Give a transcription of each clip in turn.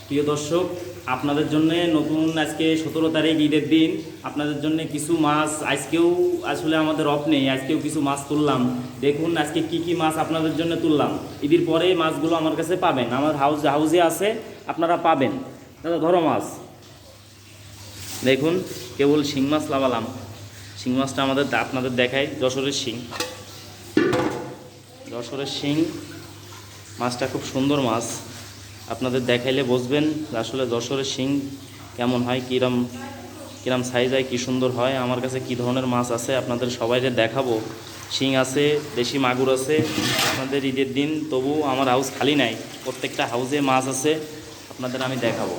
প্রিয় দর্শক, আপনাদের জন্য নতুন আজকে 17 তারিখ ঈদের দিন আপনাদের জন্য কিছু মাছ আজকেও আসলে আমাদের অফ নেই, আজকেও কিছু মাছ তুললাম। দেখুন আজকে কি কি মাছ আপনাদের জন্য তুললাম। ঈদের পরে মাছগুলো আমার কাছে পাবেন, আমার হাউজে আছে, আপনারা পাবেন। দাদা ধরো মাছ, দেখুন কেবল শিং মাছ লাগালাম। শিং মাছটা আপনাদের দেখাই, যশোরের শিং। যশোরের শিং মাছটা খুব সুন্দর মাছ, আপনাদের দেখাইলে বুঝবেন আসলে যশোরের শিং কেমন হয়, কিরম সাইজ হয়, কী সুন্দর হয়। আমার কাছে কী ধরনের মাছ আছে আপনাদের সবাইকে দেখাবো। শিং আছে, দেশি মাগুর আছে। আপনাদের ঈদের দিন তবু আমার হাউস খালি নাই, প্রত্যেকটা হাউসে মাছ আছে, আপনাদের আমি দেখাবো।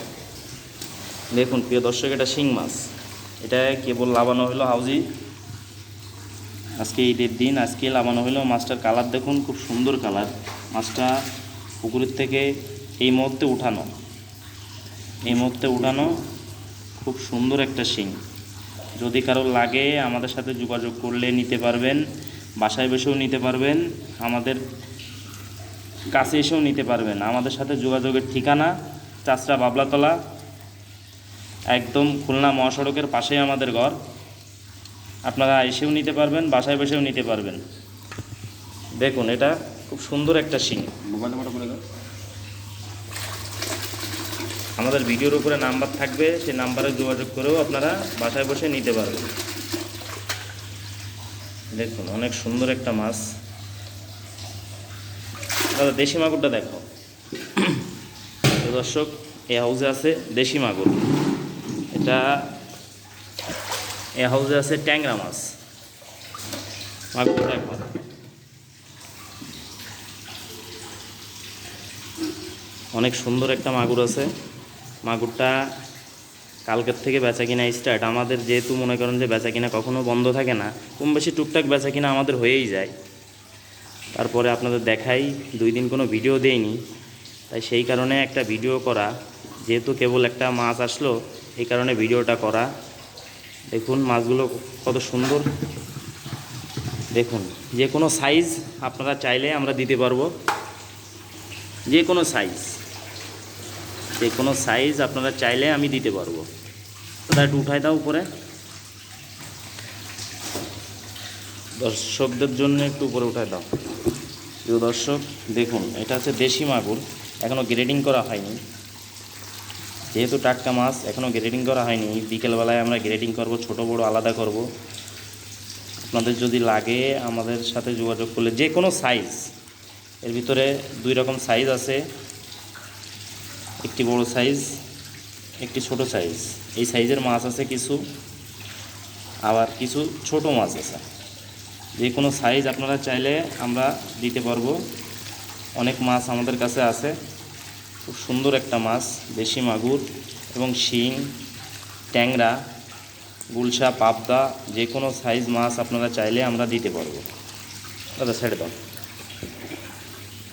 দেখুন প্রিয় দর্শক, এটা শিং মাছ, এটা কেবল লাবানো হলো হাউজি। আজকে ঈদের দিন, আজকে লাবানো হলো। মাছটার কালার দেখুন, খুব সুন্দর কালার। মাছটা পুকুরের থেকে এই মুহূর্তে উঠানো, খুব সুন্দর একটা শিং। যদি কারো লাগে আমাদের সাথে যোগাযোগ করলে নিতে পারবেন, বাসায় বসেও নিতে পারবেন, আমাদের কাছে এসেও নিতে পারবেন। আমাদের সাথে যোগাযোগের ঠিকানা চাচরা বাবলাতলা, একদম খুলনা মহাসড়কের পাশেই আমাদের ঘর। আপনারা এসেও নিতে পারবেন, বাসায় বসেও নিতে পারবেন। দেখুন এটা খুব সুন্দর একটা শিং। আমাদের ভিডিওর উপরে নাম্বার থাকবে, সেই নাম্বারে যোগাযোগ করেও আপনারা বাসায় বসে নিতে পারবেন। দেখুন অনেক সুন্দর একটা মাছ। দাদা দেশি মাগুরটা দেখো। দর্শক, এই হাউসে আছে দেশি মাগুর, এটা এই হাউসে আছে ট্যাংরা মাছ। মাগুর দেখো, অনেক সুন্দর একটা মাগুর আছে। মাগুরটা কালকের থেকে বেচা কিনা স্টার্ট। আমাদের যেহেতু মনে করেন যে বেচা কিনা কখনো বন্ধ থাকে না, কম বেশি টুকটাক বেচা কিনা আমাদের হয়েই যায়। তারপরে আপনাদের দেখাই, 2 দিন কোনো ভিডিও দেইনি, তাই সেই কারণে একটা ভিডিও করা, যেহেতু কেবল একটা মাছ আসলো এই কারণে ভিডিওটা করা। দেখুন মাছগুলো কত সুন্দর। দেখুন যে কোনো সাইজ আপনারা চাইলে আমরা দিতে পারবো, যে কোনো সাইজ আপনারা চাইলে আমি দিতে পারবো। দাদা একটু উঠাই দাও উপরে, দর্শকদের জন্য একটু উপরে উঠাই দাও। প্রিয় দর্শক দেখুন, এটা হচ্ছে দেশি মাগুর, এখনও গ্রেডিং করা হয়নি, যেহেতু টাটকা মাছ এখনও গ্রেডিং করা হয়নি। বিকেলবেলায় আমরা গ্রেডিং করব, ছোট বড় আলাদা করব। আপনাদের যদি লাগে আমাদের সাথে যোগাযোগ করলে যে কোনো সাইজ, এর ভিতরে 2 রকম সাইজ আছে, একটি বড় সাইজ, একটি ছোট সাইজ। এই সাইজের মাছ আছে কিছু, আবার কিছু ছোট মাছ আছে। যে কোনো সাইজ আপনারা চাইলে আমরা দিতে পারবো। অনেক মাছ আমাদের কাছে আছে। খুব সুন্দর একটা মাছ, দেশি মাগুর এবং শিং, ট্যাংরা, গুলশা, পাবদা, যে কোনো সাইজ মাছ আপনারা চাইলে আমরা দিতে পারবো। দাদা ছেড়ে দাও।